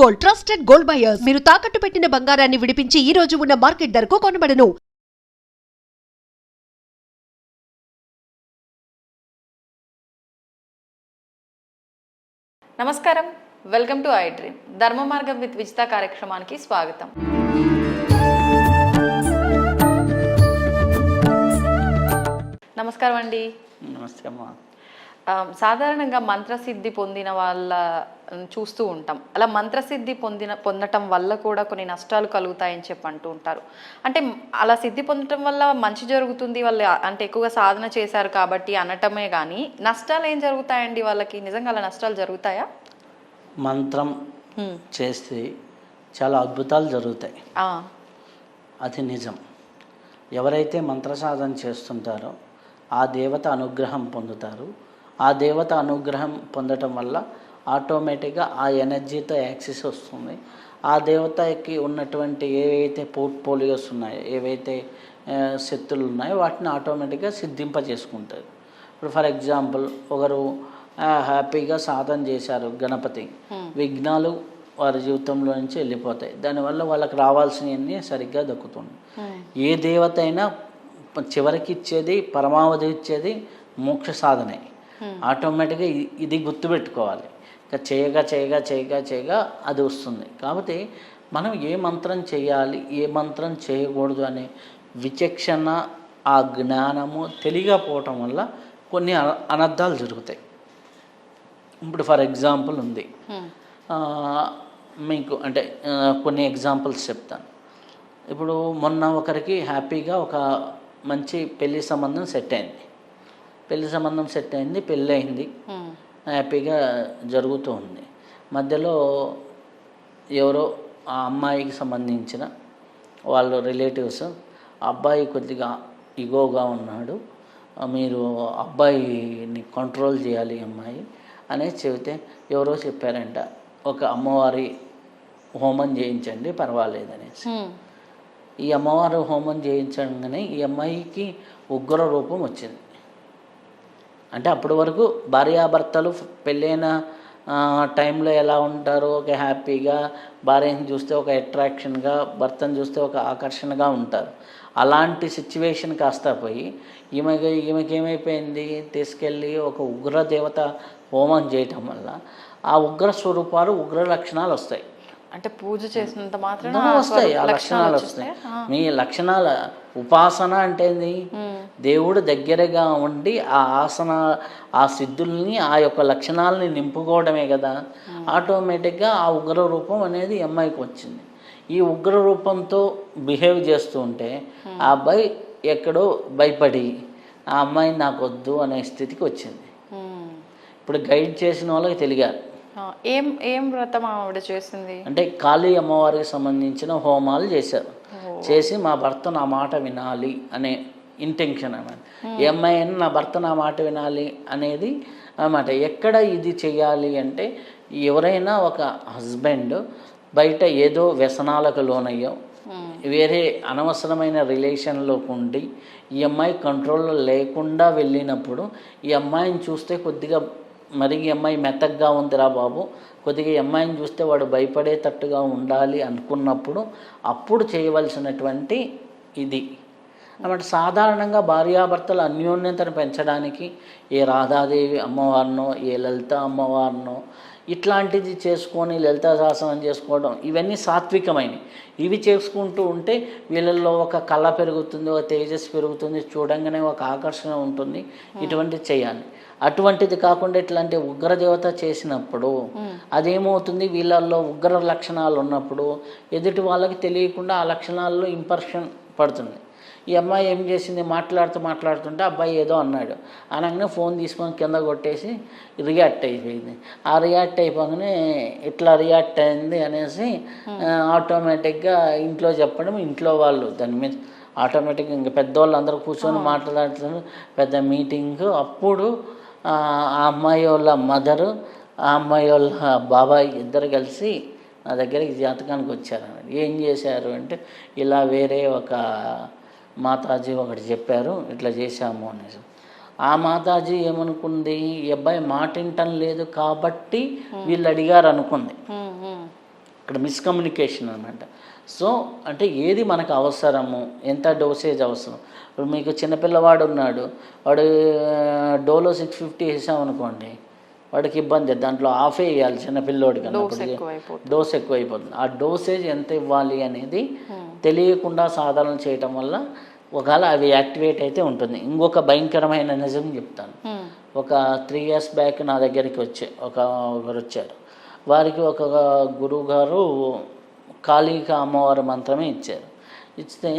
Gold, trusted gold buyers. మీరు తాకట్టు పెట్టిన బంగారాన్ని విడిపించి ఈ రోజు ఉన్న మార్కెట్ ధరకు కొనబడను. నమస్కారం, వెల్కమ్ టు ఐ డ్రీమ్. ధర్మ మార్గం విత్ విజిత కార్యక్రమానికి స్వాగతం. నమస్కారం అండి. నమస్తే అమ్మా. సాధారణంగా మంత్రసిద్ధి పొందిన వాళ్ళ చూస్తూ ఉంటాం. అలా మంత్రసిద్ధి పొందటం వల్ల కూడా కొన్ని నష్టాలు కలుగుతాయని చెప్పి అంటూ ఉంటారు. అంటే అలా సిద్ధి పొందటం వల్ల మంచి జరుగుతుంది, వాళ్ళు అంటే ఎక్కువగా సాధన చేశారు కాబట్టి అనటమే కానీ నష్టాలు ఏం జరుగుతాయండి వాళ్ళకి? నిజంగా అలా నష్టాలు జరుగుతాయా? మంత్రం చేస్తే చాలా అద్భుతాలు జరుగుతాయి, అది నిజం. ఎవరైతే మంత్ర సాధన చేస్తుంటారో ఆ దేవత అనుగ్రహం పొందుతారు. ఆ దేవత అనుగ్రహం పొందటం వల్ల ఆటోమేటిక్గా ఆ ఎనర్జీతో యాక్సెస్ వస్తుంది. ఆ దేవతకి ఉన్నటువంటి ఏవైతే పోర్ట్ఫోలియోస్ ఉన్నాయో, ఏవైతే శక్తులు ఉన్నాయో వాటిని ఆటోమేటిక్గా సిద్ధింపజేసుకుంటారు. ఇప్పుడు ఫర్ ఎగ్జాంపుల్ ఒకరు హ్యాపీగా సాధన చేశారు, గణపతి విఘ్నాలు వారి జీవితంలో నుంచి వెళ్ళిపోతాయి. దానివల్ల వాళ్ళకి రావాల్సినవన్నీ సరిగ్గా దక్కుతుంది. ఏ దేవత అయినా చివరికి ఇచ్చేది, పరమావధి ఇచ్చేది మోక్ష సాధనే. ఆటోమేటిక్గా ఇది గుర్తుపెట్టుకోవాలి. ఇంకా చేయగా చేయగా చేయగా చేయగా అది వస్తుంది. కాబట్టి మనం ఏ మంత్రం చేయాలి, ఏ మంత్రం చేయకూడదు అనే విచక్షణ, ఆ జ్ఞానము తెలియకపోవటం వల్ల కొన్ని అనర్థాలు జరుగుతాయి. ఇప్పుడు ఫర్ ఎగ్జాంపుల్ ఉంది, మీకు అంటే కొన్ని ఎగ్జాంపుల్స్ చెప్తాను. ఇప్పుడు మొన్న ఒకరికి హ్యాపీగా ఒక మంచి పెళ్లి సంబంధం సెట్ అయింది. పెళ్ళి అయింది, హ్యాపీగా జరుగుతూ ఉంది. మధ్యలో ఎవరో ఆ అమ్మాయికి సంబంధించిన వాళ్ళ రిలేటివ్స్, అబ్బాయి కొద్దిగా ఇగోగా ఉన్నాడు, మీరు అబ్బాయిని కంట్రోల్ చేయాలి అమ్మాయి అనేది చెబితే ఎవరో చెప్పారంట, ఒక అమ్మవారి హోమం చేయించండి పర్వాలేదనేసి. ఈ అమ్మవారి హోమం చేయించగానే ఈ అమ్మాయికి ఉగ్ర రూపం వచ్చింది. అంటే అప్పటి వరకు భార్యాభర్తలు పెళ్ళైన టైంలో ఎలా ఉంటారో, ఒక హ్యాపీగా భార్యను చూస్తే ఒక అట్రాక్షన్గా, భర్తను చూస్తే ఒక ఆకర్షణగా ఉంటారు. అలాంటి సిచ్యువేషన్ కాస్త పోయి ఈమెకి ఏమైపోయింది, తీసుకెళ్ళి ఒక ఉగ్ర దేవత హోమం చేయటం వల్ల ఆ ఉగ్ర స్వరూపాలు, ఉగ్ర లక్షణాలు వస్తాయి. అంటే పూజ చేసినంత మాత్రం వస్తాయి, ఆ లక్షణాలు వస్తాయి. మీ లక్షణాల ఉపాసన అంటే దేవుడు దగ్గరగా ఉండి ఆ ఆసన, ఆ సిద్ధుల్ని, ఆ యొక్క లక్షణాలని నింపుకోవడమే కదా. ఆటోమేటిక్గా ఆ ఉగ్ర రూపం అనేది అమ్మాయికి వచ్చింది. ఈ ఉగ్ర రూపంతో బిహేవ్ చేస్తూ ఉంటే ఆ అబ్బాయి ఎక్కడో భయపడి ఆ అమ్మాయి నాకు వద్దు అనే స్థితికి వచ్చింది. ఇప్పుడు గైడ్ చేసిన వాళ్ళకి తెలియాలి. ఏం వ్రతం ఆవిడ చేసింది అంటే కాళీ అమ్మవారికి సంబంధించిన హోమాలు చేశారు. చేసి మా భర్త నా మాట వినాలి అనే ఇంటెన్షన్ అన్నమాట. ఈ అమ్మాయి నా భర్త నా మాట వినాలి అనేది అన్నమాట. ఎక్కడ ఇది చేయాలి అంటే, ఎవరైనా ఒక హస్బెండ్ బయట ఏదో వ్యసనాలకు లోనయ్యో, వేరే అనవసరమైన రిలేషన్లోకి ఉండి ఈ అమ్మాయి కంట్రోల్లో లేకుండా వెళ్ళినప్పుడు, ఈ అమ్మాయిని చూస్తే కొద్దిగా మరి ఈ అమ్మాయి మెత్తగా ఉందిరా బాబు, కొద్దిగా ఈ అమ్మాయిని చూస్తే వాడు భయపడేటట్టుగా ఉండాలి అనుకున్నప్పుడు అప్పుడు చేయవలసినటువంటి ఇది అన్నమాట. సాధారణంగా భార్యాభర్తలు అన్యోన్యతను పెంచడానికి ఏ రాధాదేవి అమ్మవారినో, ఏ లలిత అమ్మవారినో ఇట్లాంటిది చేసుకొని లలితా శాసనం చేసుకోవడం, ఇవన్నీ సాత్వికమైనవి. ఇవి చేసుకుంటూ ఉంటే వీళ్ళల్లో ఒక కళ పెరుగుతుంది, ఒక తేజస్సు పెరుగుతుంది, చూడంగానే ఒక ఆకర్షణ ఉంటుంది. ఇటువంటిది చేయాలి. అటువంటిది కాకుండా ఇట్లాంటి ఉగ్రదేవత చేసినప్పుడు అదేమవుతుంది, వీళ్ళల్లో ఉగ్ర లక్షణాలు ఉన్నప్పుడు ఎదుటి వాళ్ళకి తెలియకుండా ఆ లక్షణాల్లో ఇంప్రెషన్ పడుతుంది. ఈ అమ్మాయి ఏం చేసింది, మాట్లాడుతుంటే అబ్బాయి ఏదో అన్నాడు, అనగానే ఫోన్ తీసుకొని కింద కొట్టేసి రియాక్ట్ అయిపోయింది. ఆ రియాక్ట్ అయిపోగానే ఇట్లా రియాక్ట్ అయింది అనేసి ఆటోమేటిక్గా ఇంట్లో చెప్పడం, ఇంట్లో వాళ్ళు దాని మీద ఆటోమేటిక్గా ఇంకా పెద్దవాళ్ళు అందరూ కూర్చొని మాట్లాడుతున్నారు, పెద్ద మీటింగ్. అప్పుడు ఆ అమ్మాయి వాళ్ళ మదరు, ఆ అమ్మాయి వాళ్ళ బాబాయ్ ఇద్దరు కలిసి నా దగ్గరికి జాతకానికి వచ్చారు. ఏం చేశారు అంటే, ఇలా వేరే ఒక మాతాజీ ఒకటి చెప్పారు, ఇట్లా చేశాము అనేసి. ఆ మాతాజీ ఏమనుకుంది, ఈ అబ్బాయి మాట వింటం లేదు కాబట్టి వీళ్ళు అడిగారు అనుకుంది. ఇక్కడ మిస్కమ్యూనికేషన్ అనమాట. సో అంటే ఏది మనకు అవసరము, ఎంత డోసేజ్ అవసరం. ఇప్పుడు మీకు చిన్నపిల్లవాడు ఉన్నాడు, వాడు డోలో 650 వేసామనుకోండి, వాడికి ఇబ్బంది. దాంట్లో ఆఫే వేయాలి చిన్నపిల్లోడికి అన్నప్పుడు డోస్ ఎక్కువైపోతుంది. ఆ డోసేజ్ ఎంత ఇవ్వాలి అనేది తెలియకుండా సాధన చేయటం వల్ల ఒకవేళ అవి యాక్టివేట్ అయితే ఉంటుంది. ఇంకొక భయంకరమైన నిజం చెప్తాను. ఒక 3 years బ్యాక్ నా దగ్గరికి ఒకరు వచ్చారు. వారికి ఒక గురువు గారు కాళికా అమ్మవారి మంత్రమే ఇచ్చారు. ఇస్తే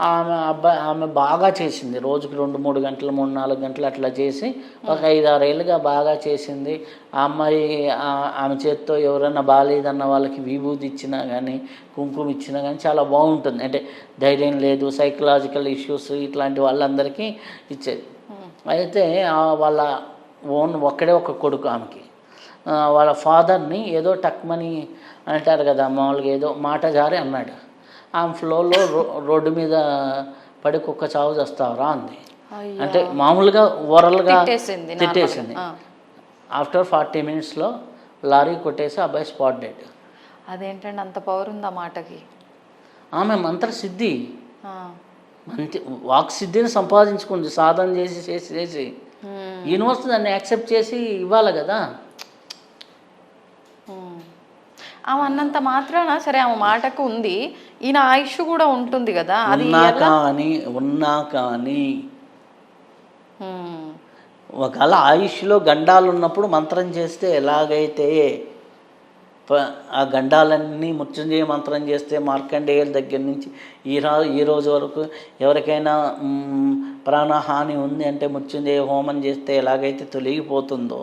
ఆమె బాగా చేసింది. రోజుకి 2-3 గంటలు 3-4 గంటలు అట్లా చేసి ఒక 5-6 ఏళ్ళుగా బాగా చేసింది. ఆ అమ్మాయి ఆమె చేత్తో ఎవరైనా బాగాలేదన్న వాళ్ళకి విభూతి ఇచ్చినా కానీ, కుంకుమ ఇచ్చినా కానీ చాలా బాగుంటుంది. అంటే ధైర్యం లేదు, సైకలాజికల్ ఇష్యూస్ ఇట్లాంటి వాళ్ళందరికీ ఇచ్చేది. అయితే వాళ్ళ ఒక్కడే ఒక కొడుకు ఆమెకి. వాళ్ళ ఫాదర్ని ఏదో టక్మని అంటారు కదా మామూలుగా, ఏదో మాట జారి అన్నాడు. ఆమె ఫ్లోలో రోడ్డు మీద పడి కుక్క చావు చేస్తావరా అంది. అంటే మామూలుగా ఓరల్గా తిట్టేసింది. ఆఫ్టర్ 40 minutesలో లారీ కొట్టేసి అబ్బాయి స్పాట్ డెడ్. అదేంటండి అంత పవర్ ఉందా మాటకి? ఆమె మంత్రసిద్ధి, మంచి వాక్సిద్ధిని సంపాదించుకుంది సాధన చేసి చేసి చేసి. యూనివర్సిటీ దాన్ని యాక్సెప్ట్ చేసి ఇవ్వాలి కదా. ఆమె అన్నంత మాత్రాన సరే ఆమె మాటకు ఉంది, ఈయన ఆయుష్ కూడా ఉంటుంది కదా. అది ఉన్నా కానీ ఒకవేళ ఆయుష్లో గండాలు ఉన్నప్పుడు మంత్రం చేస్తే ఎలాగైతే ఆ గండాలన్నీ మృత్యుంజయ మంత్రం చేస్తే మార్కండేయుల దగ్గర నుంచి ఈ రోజు వరకు ఎవరికైనా ప్రాణహాని ఉంది అంటే మృత్యుంజయ హోమం చేస్తే ఎలాగైతే తొలగిపోతుందో,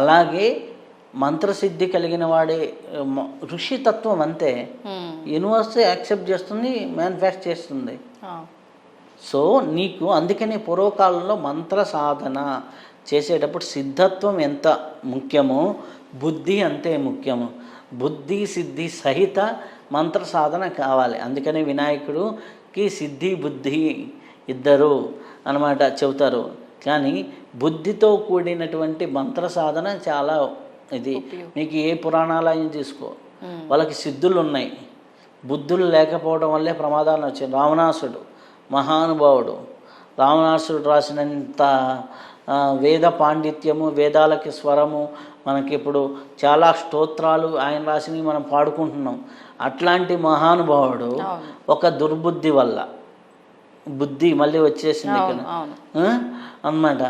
అలాగే మంత్రసిద్ధి కలిగిన వాడే ఋషితత్వం అంతే. యూనివర్సిటీ యాక్సెప్ట్ చేస్తుంది, మ్యానుఫ్యాక్చర్ చేస్తుంది. సో నీకు అందుకనే పూర్వకాలంలో మంత్ర సాధన చేసేటప్పుడు సిద్ధత్వం ఎంత ముఖ్యమో బుద్ధి అంతే ముఖ్యము. బుద్ధి సిద్ధి సహిత మంత్ర సాధన కావాలి. అందుకనే వినాయకుడికి సిద్ధి బుద్ధి ఇద్దరు అన్నమాట చెబుతారు. కానీ బుద్ధితో కూడినటువంటి మంత్ర సాధన చాలా ఇది. నీకు ఏ పురాణాలయం తీసుకో, వాళ్ళకి సిద్ధులు ఉన్నాయి, బుద్ధులు లేకపోవడం వల్లే ప్రమాదాలు వచ్చాయి. రావణాసుడు మహానుభావుడు, రావణాసుడు రాసినంత వేద పాండిత్యము, వేదాలకి స్వరము, మనకి ఇప్పుడు చాలా స్తోత్రాలు ఆయన రాసినవి మనం పాడుకుంటున్నాం. అట్లాంటి మహానుభావుడు ఒక దుర్బుద్ధి వల్ల బుద్ధి మళ్ళీ వచ్చేసింది ఇక్కడ అన్నమాట.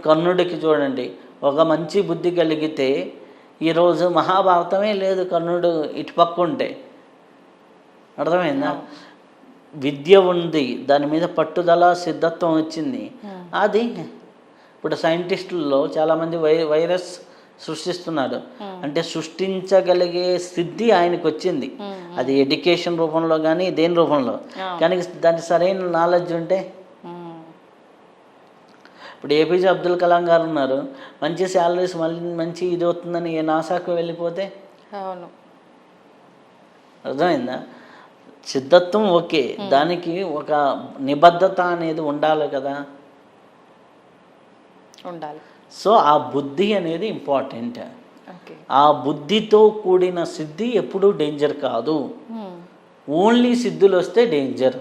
కర్ణుడికి చూడండి, ఒక మంచి బుద్ధి కలిగితే ఈరోజు మహాభారతమే లేదు కర్ణుడు ఇటుపక్క ఉంటే. అర్థమైందా? విద్య ఉంది, దాని మీద పట్టుదల సిద్ధత్వం వచ్చింది. అది ఇప్పుడు సైంటిస్టుల్లో చాలామంది వైరస్ సృష్టిస్తున్నారు. అంటే సృష్టించగలిగే సిద్ధి ఆయనకు వచ్చింది. అది ఎడ్యుకేషన్ రూపంలో కానీ దేని రూపంలో కానీ దానికి సరైన నాలెడ్జ్ ఉంటే. ఇప్పుడు ఏపీజే అబ్దుల్ కలాం గారు ఉన్నారు, మంచి శాలరీస్ మళ్ళీ మంచి ఇది అవుతుందని నాసాకు వెళ్ళిపోతే. అర్థమైందా? సిద్ధత్వం ఓకే, దానికి ఒక నిబద్ధత అనేది ఉండాలి కదా, ఉండాలి. సో ఆ బుద్ధి అనేది ఇంపార్టెంట్. ఆ బుద్ధితో కూడిన సిద్ధి ఎప్పుడూ డేంజర్ కాదు. ఓన్లీ సిద్ధులు వస్తే డేంజర్.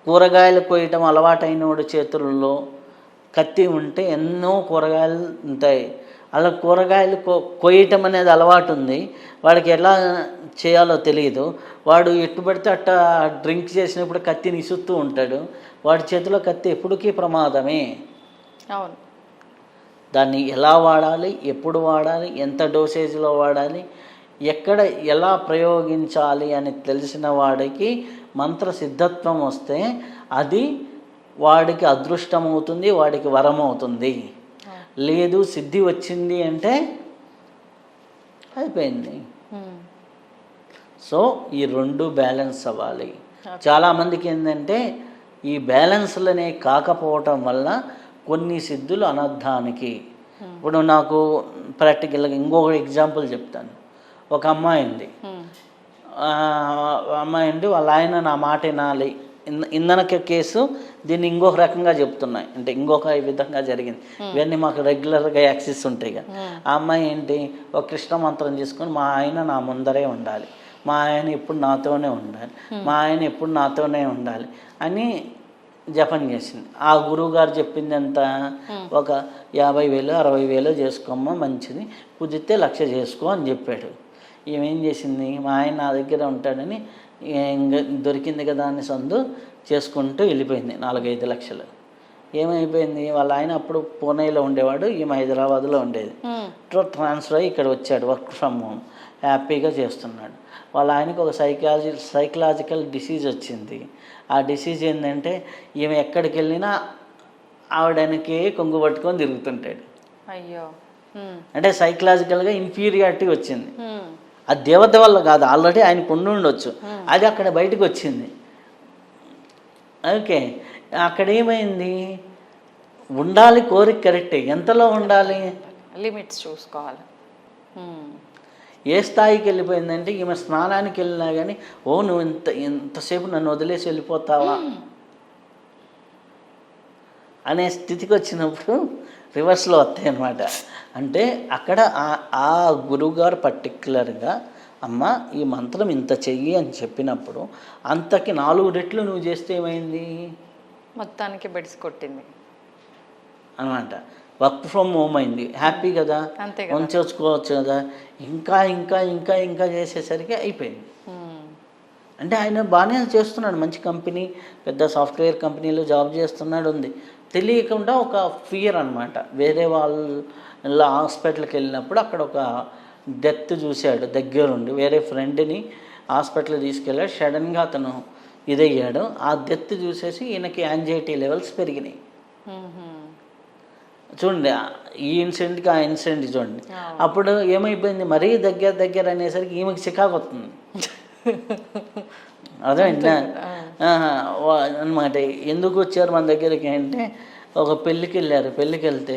కూరగాయలు కోయటం అలవాటైనోడి చేతుల్లో కత్తి ఉంటే ఎన్నో కూరగాయలు ఉంటాయి. అలా కూరగాయలు కోయటం అనేది అలవాటు ఉంది, వాడికి ఎలా చేయాలో తెలియదు. వాడు ఎట్టు పడితే అట్ట డ్రింక్ చేసినప్పుడు కత్తిని ఇసుస్తూ ఉంటాడు. వాడి చేతిలో కత్తి ఎప్పటికీ ప్రమాదమే. అవును. దాన్ని ఎలా వాడాలి, ఎప్పుడు వాడాలి, ఎంత డోసేజ్లో వాడాలి, ఎక్కడ ఎలా ప్రయోగించాలి అని తెలిసిన వాడికి మంత్ర సిద్ధత్వం వస్తే అది వాడికి అదృష్టం అవుతుంది, వాడికి వరం అవుతుంది. లేదు సిద్ధి వచ్చింది అంటే అయిపోయింది. సో ఈ రెండు బ్యాలెన్స్ అవ్వాలి. చాలామందికి ఏంటంటే ఈ బ్యాలెన్స్లనే కాకపోవటం వల్ల కొన్ని సిద్ధులు అనర్థానికి. ఇప్పుడు నాకు ప్రాక్టికల్గా ఇంకొక ఎగ్జాంపుల్ చెప్తాను. ఒక అమ్మాయి ఉంది, వాళ్ళ ఆయన నా మాట వినాలి, ఇంధన కేసు దీన్ని ఇంకొక రకంగా చెప్తున్నాయి, అంటే ఇంకొక విధంగా జరిగింది. ఇవన్నీ మాకు రెగ్యులర్గా యాక్సెస్ ఉంటాయి కదా. ఆ అమ్మాయి ఏంటి, ఒక కృష్ణ మంత్రం తీసుకొని మా ఆయన నా ముందరే ఉండాలి, మా ఆయన ఎప్పుడు నాతోనే ఉండాలి, మా ఆయన ఎప్పుడు నాతోనే ఉండాలి అని జపం చేసింది. ఆ గురువు గారు చెప్పింది ఎంత, ఒక 50,000 60,000 చేసుకోమ్మా మంచిది, కుదిరితే 1,00,000 చేసుకో అని చెప్పాడు. ఏమేం చేసింది, మా ఆయన నా దగ్గర ఉంటాడని దొరికింది కదా అని సందు చేసుకుంటూ వెళ్ళిపోయింది 4-5 లక్షలు. ఏమైపోయింది, వాళ్ళ ఆయన అప్పుడు పూణేలో ఉండేవాడు, ఈమె హైదరాబాద్లో ఉండేది. ట్రాన్స్ఫర్ అయ్యి ఇక్కడ వచ్చాడు, వర్క్ ఫ్రమ్ హోమ్ హ్యాపీగా చేస్తున్నాడు. వాళ్ళ ఆయనకు ఒక సైకలాజికల్ డిసీజ్ వచ్చింది. ఆ డిసీజ్ ఏంటంటే ఈమె ఎక్కడికి వెళ్ళినా ఆవిడనికే కొంగు పట్టుకొని తిరుగుతుంటాడు. అయ్యో. అంటే సైకలాజికల్గా ఇన్ఫీరియారిటీ వచ్చింది. అది దేవత వల్ల కాదు, ఆల్రెడీ ఆయనకు ఉండొచ్చు, అది అక్కడ బయటకు వచ్చింది. ఓకే, అక్కడ ఏమైంది, ఉండాలి కోరిక కరెక్టే, ఎంతలో ఉండాలి, లిమిట్స్ చూసుకోవాలి. ఏ స్థాయికి వెళ్ళిపోయిందంటే ఈమె స్నానానికి వెళ్ళినా కానీ ఓ నువ్వు ఇంతసేపు నన్ను వదిలేసి వెళ్ళిపోతావా అనే స్థితికి వచ్చినప్పుడు రివర్స్లో వస్తాయి అన్నమాట. అంటే అక్కడ ఆ గురువుగారు పర్టిక్యులర్గా అమ్మ ఈ మంత్రం ఇంత చెయ్యి అని చెప్పినప్పుడు అంతకి 4 రెట్లు నువ్వు చేస్తే ఏమైంది, మొత్తానికి బెడిసి కొట్టింది అనమాట. వర్క్ ఫ్రమ్ హోమ్ అయింది, హ్యాపీ కదా, ఉంచుకోవచ్చు కదా. ఇంకా ఇంకా ఇంకా ఇంకా చేసేసరికి అయిపోయింది. అంటే ఆయన బాగానే చేస్తున్నాడు, మంచి కంపెనీ, పెద్ద సాఫ్ట్వేర్ కంపెనీలో జాబ్ చేస్తున్నాడు, ఉంది. తెలియకుండా ఒక ఫియర్ అనమాట. వేరే వాళ్ళ హాస్పిటల్కి వెళ్ళినప్పుడు అక్కడ ఒక డెత్ చూశాడు దగ్గరుండి, వేరే ఫ్రెండ్ని హాస్పిటల్ తీసుకెళ్ళాడు. సడన్గా అతను ఇదయ్యాడు. ఆ డెత్ చూసేసి ఈయనకి యాంగ్జైటీ లెవెల్స్ పెరిగినాయి. చూడండి, ఈ ఇన్సిడెంట్కి ఆ ఇన్సిడెంట్ చూడండి. అప్పుడు ఏమైపోయింది, మరీ దగ్గర అనేసరికి ఈమెకి చికాకు వస్తుంది. అదే అనమాట. ఎందుకు వచ్చారు మన దగ్గరికి అంటే, ఒక పెళ్ళికి వెళ్ళారు. పెళ్ళికి వెళ్తే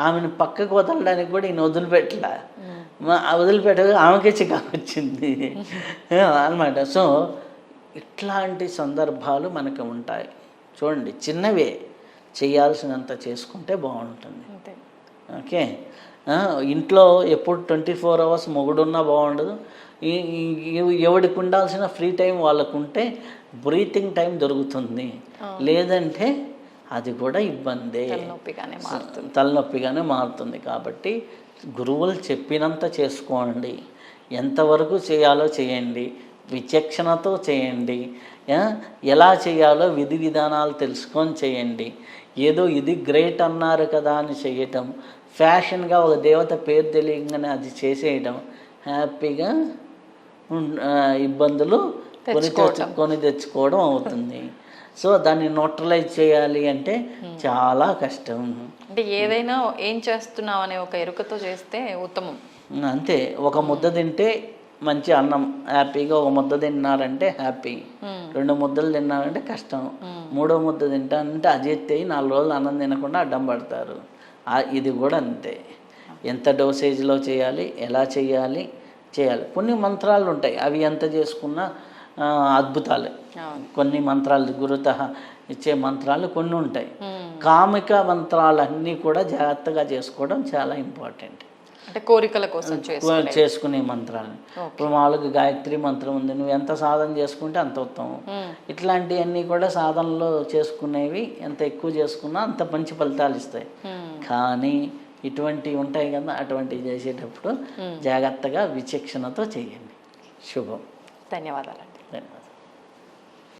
ఆమెను పక్కకు వదలడానికి కూడా ఈయన వదిలిపెట్టలే. వదిలిపెట్టగా ఆమెకే చికాకు వచ్చింది అనమాట. సో ఇట్లాంటి సందర్భాలు మనకు ఉంటాయి. చూడండి, చిన్నవే చేయాల్సినంత చేసుకుంటే బాగుంటుంది. ఓకే, ఇంట్లో ఎప్పుడు 24 hours మొగుడున్నా బాగుండదు. ఎవడికి ఉండాల్సిన ఫ్రీ టైం వాళ్ళకు ఉంటే బ్రీతింగ్ టైం దొరుకుతుంది, లేదంటే అది కూడా ఇబ్బందే, తలనొప్పిగానే మారుతుంది. కాబట్టి గురువులు చెప్పినంత చేసుకోండి, ఎంతవరకు చేయాలో చేయండి, విచక్షణతో చేయండి, ఎలా చేయాలో విధి విధానాలు తెలుసుకొని చేయండి. ఏదో ఇది గ్రేట్ అన్నారు కదా అని చేయటం, ఫ్యాషన్గా ఒక దేవత పేరు తెలియగానే అది చేసేయడం, హ్యాపీగా ఇబ్బందులు కొని తెచ్చుకోవడం అవుతుంది. సో దాన్ని న్యూట్రలైజ్ చేయాలి అంటే చాలా కష్టం. అంటే ఏదైనా ఏం చేస్తున్నాం అనే ఒక ఎరుకతో చేస్తే ఉత్తమం. అంతే. ఒక ముద్ద తింటే మంచి అన్నం, హ్యాపీగా ఒక ముద్ద తిన్నారంటే హ్యాపీ, 2 ముద్దలు తిన్నారంటే కష్టం, 3వ ముద్ద తింటానంటే అజీర్తి అయ్యి 4 రోజులు అన్నం తినకుండా అడ్డం పడతారు. ఇది కూడా అంతే. ఎంత డోసేజ్లో చేయాలి, ఎలా చేయాలి. కొన్ని మంత్రాలు ఉంటాయి, అవి ఎంత చేసుకున్నా అద్భుతాలు. కొన్ని మంత్రాలు గురుత ఇచ్చే మంత్రాలు కొన్ని ఉంటాయి. కామిక మంత్రాలన్నీ కూడా జాగ్రత్తగా చేసుకోవడం చాలా ఇంపార్టెంట్. అంటే కోరికల కోసం చేసుకునే మంత్రాలు. ఇప్పుడు మామూలుగా గాయత్రి మంత్రం ఉంది, నువ్వు ఎంత సాధన చేసుకుంటే అంత ఉత్తమం. ఇట్లాంటివన్నీ కూడా సాధనలో చేసుకునేవి ఎంత ఎక్కువ చేసుకున్నా అంత మంచి ఫలితాలు ఇస్తాయి. కానీ ఇటువంటివి ఉంటాయి కదా, అటువంటివి చేసేటప్పుడు జాగ్రత్తగా విచక్షణతో చేయండి. శుభం. ధన్యవాదాలండి. ధన్యవాదాలు.